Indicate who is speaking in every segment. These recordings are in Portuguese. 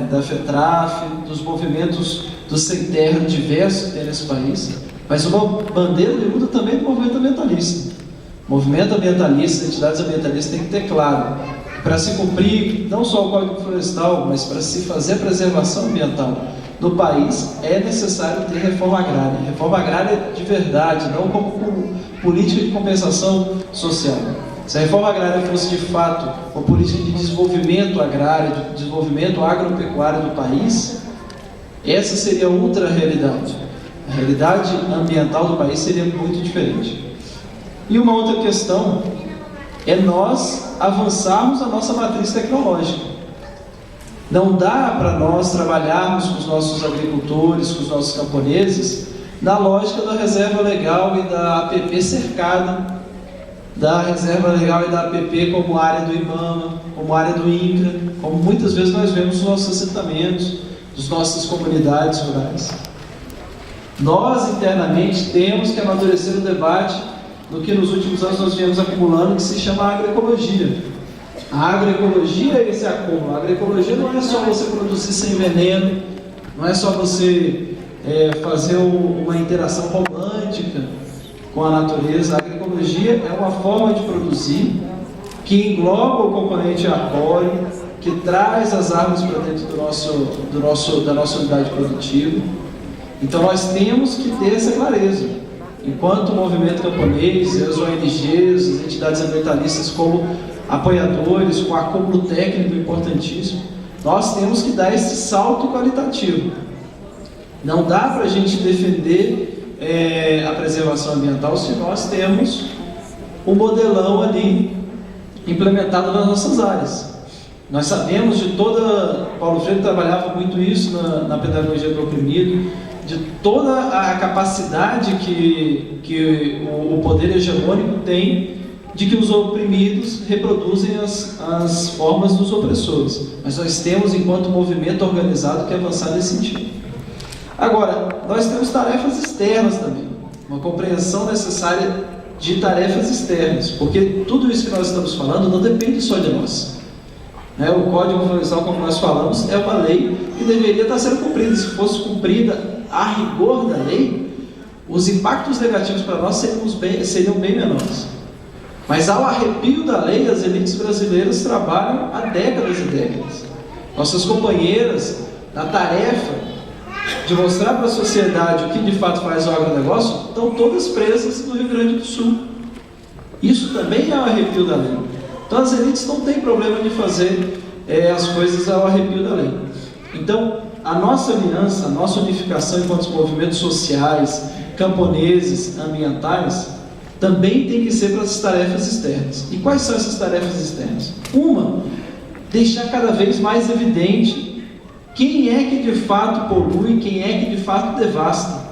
Speaker 1: da FETRAF, dos movimentos do sem terra diversos que tem nesse país, mas uma bandeira de luta também do movimento ambientalista. O movimento ambientalista, entidades ambientalistas têm que ter claro, para se cumprir não só o Código Florestal, mas para se fazer a preservação ambiental no país, é necessário ter reforma agrária. Reforma agrária de verdade, não como política de compensação social. Se a reforma agrária fosse de fato uma política de desenvolvimento agrário, de desenvolvimento agropecuário do país, essa seria outra realidade. A realidade ambiental do país seria muito diferente. E uma outra questão é nós avançarmos a nossa matriz tecnológica. Não dá para nós trabalharmos com os nossos agricultores, com os nossos camponeses, na lógica da reserva legal e da APP cercada, da reserva legal e da APP como área do IBAMA, como área do INCRA, como muitas vezes nós vemos nos nossos assentamentos, nas nossas comunidades rurais. Nós, internamente, temos que amadurecer o debate do que nos últimos anos nós viemos acumulando, que se chama agroecologia. A agroecologia é esse acúmulo. A agroecologia não é só você produzir sem veneno, não é só você fazer uma interação romântica com a natureza. A agroecologia é uma forma de produzir que engloba o componente arbóreo, que traz as árvores para dentro da nossa unidade produtiva. Então nós temos que ter essa clareza. Enquanto o movimento camponês, as ONGs, as entidades ambientalistas como apoiadores, com acúmulo técnico importantíssimo, nós temos que dar esse salto qualitativo. Não dá para a gente defender a preservação ambiental se nós temos um modelão ali implementado nas nossas áreas. Nós sabemos de toda... Paulo Freire trabalhava muito isso na pedagogia do oprimido, de toda a capacidade que o poder hegemônico tem de que os oprimidos reproduzem as formas dos opressores. Mas nós temos, enquanto movimento organizado, que avançar nesse sentido. Agora, nós temos tarefas externas também, uma compreensão necessária de tarefas externas, porque tudo isso que nós estamos falando não depende só de nós. O Código Florestal, como nós falamos, é uma lei que deveria estar sendo cumprida. Se fosse cumprida a rigor da lei, os impactos negativos para nós seriam bem menores. Mas ao arrepio da lei, as elites brasileiras trabalham há décadas e décadas. Nossas companheiras, na tarefa de mostrar para a sociedade o que de fato faz o agronegócio, estão todas presas no Rio Grande do Sul. Isso também é o arrepio da lei. Então as elites não têm problema de fazer as coisas ao arrepio da lei. Então, a nossa aliança, a nossa unificação enquanto movimentos sociais, camponeses, ambientais, também tem que ser para as tarefas externas. E quais são essas tarefas externas? Uma, deixar cada vez mais evidente quem é que de fato polui, quem é que de fato devasta,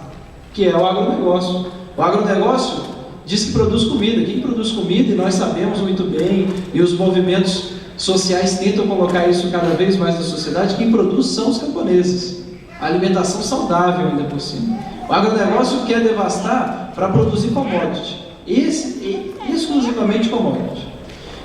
Speaker 1: que é o agronegócio. O agronegócio diz que produz comida. Quem produz comida, e nós sabemos muito bem, e os movimentos sociais tentam colocar isso cada vez mais na sociedade, quem produz são os camponeses. A alimentação saudável ainda por cima. O agronegócio quer devastar para produzir commodity. Exclusivamente commodity.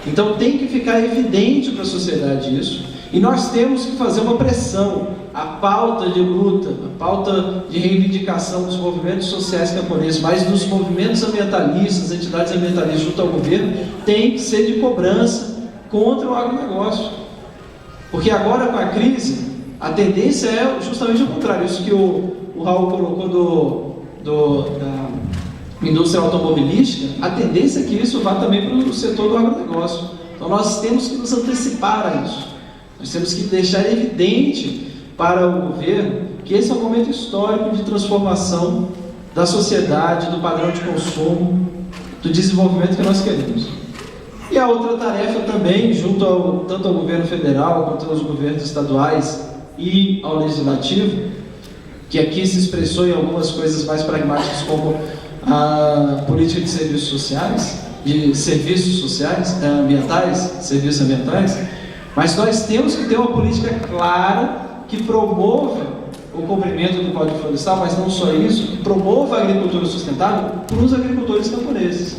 Speaker 1: Então tem que ficar evidente para a sociedade isso, e nós temos que fazer uma pressão. A pauta de luta, a pauta de reivindicação dos movimentos sociais camponeses, mas dos movimentos ambientalistas, entidades ambientalistas junto ao governo, tem que ser de cobrança contra o agronegócio. Porque agora, com a crise, a tendência é justamente o contrário. Isso que o Raul colocou da indústria automobilística, a tendência é que isso vá também para o setor do agronegócio. Então nós temos que nos antecipar a isso. Nós temos que deixar evidente para o governo que esse é um momento histórico de transformação da sociedade, do padrão de consumo, do desenvolvimento que nós queremos. E a outra tarefa também, tanto ao governo federal quanto aos governos estaduais e ao legislativo, que aqui se expressou em algumas coisas mais pragmáticas, como a política de serviços sociais, serviços ambientais, mas nós temos que ter uma política clara que promova o cumprimento do Código Florestal, mas não só isso, que promova a agricultura sustentável para os agricultores camponeses.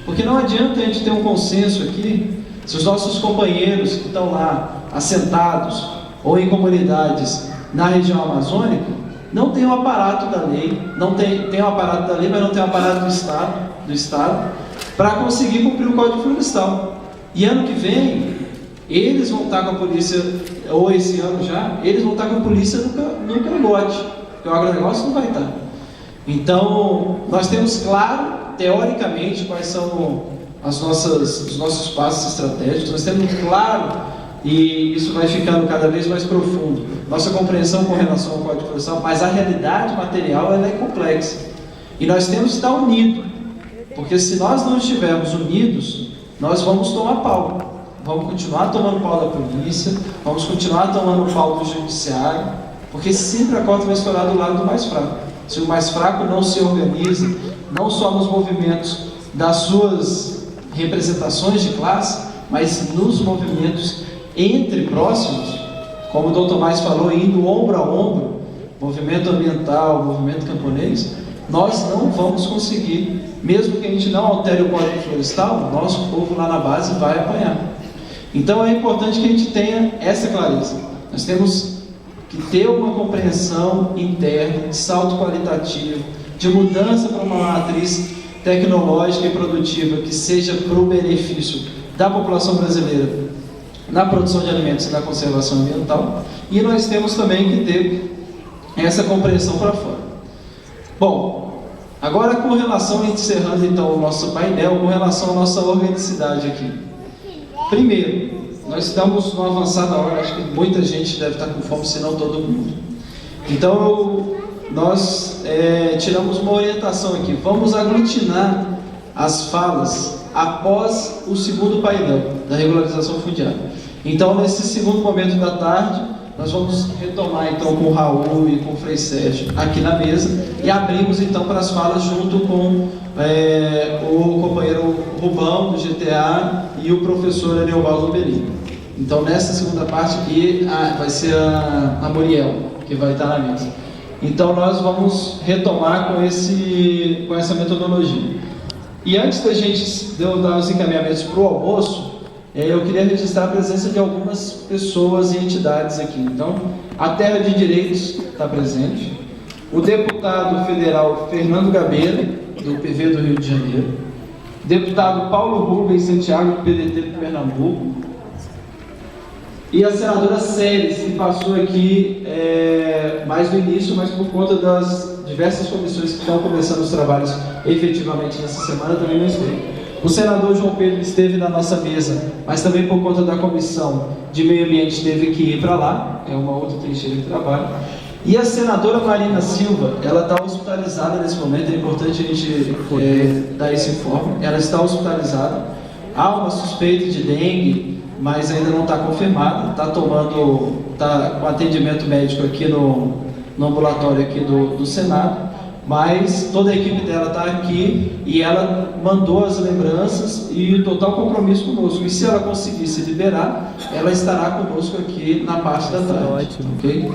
Speaker 1: Porque não adianta a gente ter um consenso aqui, se os nossos companheiros que estão lá assentados, ou em comunidades na região amazônica, não tem o aparato da lei, tem o aparato da lei, mas não tem o aparato do Estado para conseguir cumprir o Código Florestal. E ano que vem, eles vão estar com a polícia, ou esse ano já, eles vão estar com a polícia no cangote, porque o agronegócio não vai estar. Então, nós temos claro, teoricamente, quais são os nossos passos estratégicos, nós temos claro, e isso vai ficando cada vez mais profundo, nossa compreensão com relação ao Código Florestal, mas a realidade material ela é complexa. E nós temos que estar unidos, porque se nós não estivermos unidos, nós vamos tomar pau. Vamos continuar tomando pau da polícia, vamos continuar tomando pau do judiciário, porque sempre a corda vai estourar do lado do mais fraco. Se o mais fraco não se organiza, não só nos movimentos das suas representações de classe, mas nos movimentos entre próximos, como o Dr. Tomás falou, indo ombro a ombro, movimento ambiental, movimento camponês, nós não vamos conseguir, mesmo que a gente não altere o Código Florestal, nosso povo lá na base vai apanhar. Então é importante que a gente tenha essa clareza. Nós temos que ter uma compreensão interna, de salto qualitativo, de mudança para uma matriz tecnológica e produtiva que seja para o benefício da população brasileira na produção de alimentos e na conservação ambiental. E nós temos também que ter essa compreensão para fora. Bom, agora com relação, encerrando então o nosso painel, com relação à nossa organicidade aqui. Primeiro, nós estamos numa avançada hora, acho que muita gente deve estar com fome, se não todo mundo. Então, nós tiramos uma orientação aqui. Vamos aglutinar as falas após o segundo painel da regularização fundiária. Então, nesse segundo momento da tarde, nós vamos retomar então com o Raul e com o Frei Sérgio aqui na mesa e abrimos então para as falas junto com o companheiro Rubão do GTA e o professor Ariovaldo Belino. Então nessa segunda parte aqui vai ser a Muriel que vai estar na mesa. Então nós vamos retomar com essa metodologia. E antes de eu dar os encaminhamentos para o almoço, eu queria registrar a presença de algumas pessoas e entidades aqui. Então, a Terra de Direitos está presente, o deputado federal Fernando Gabeira, do PV do Rio de Janeiro, deputado Paulo Rubens Santiago, do PDT de Pernambuco, e a senadora Séries, que passou aqui mais no início, mas por conta das diversas comissões que estão começando os trabalhos efetivamente nessa semana, também não esteve. O senador João Pedro esteve na nossa mesa, mas também por conta da comissão de meio ambiente teve que ir para lá, é uma outra trincheira de trabalho. E a senadora Marina Silva, ela está hospitalizada nesse momento, é importante a gente dar esse informe, ela está hospitalizada, há uma suspeita de dengue, mas ainda não está confirmada, está com atendimento médico aqui no ambulatório aqui do Senado, mas toda a equipe dela está aqui e ela mandou as lembranças e o total compromisso conosco. E se ela conseguir se liberar, ela estará conosco aqui na parte da tarde. Ótimo. Okay?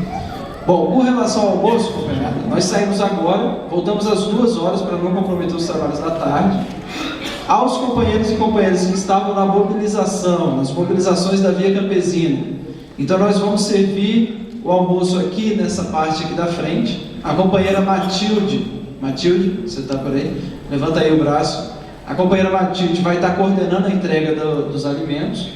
Speaker 1: Bom, com relação ao almoço, companheiro, nós saímos agora, voltamos às 2 horas para não comprometer os trabalhos da tarde. Aos companheiros e companheiras que estavam na mobilização, nas mobilizações da Via Campesina, então nós vamos servir o almoço aqui nessa parte aqui da frente. A companheira Matilde, você está por aí? Levanta aí o braço. A companheira Matilde vai estar coordenando a entrega dos alimentos.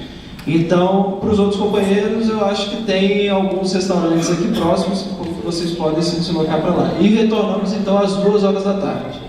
Speaker 1: Então, para os outros companheiros, eu acho que tem alguns restaurantes aqui próximos, vocês podem se deslocar para lá. E retornamos então às 2 horas da tarde.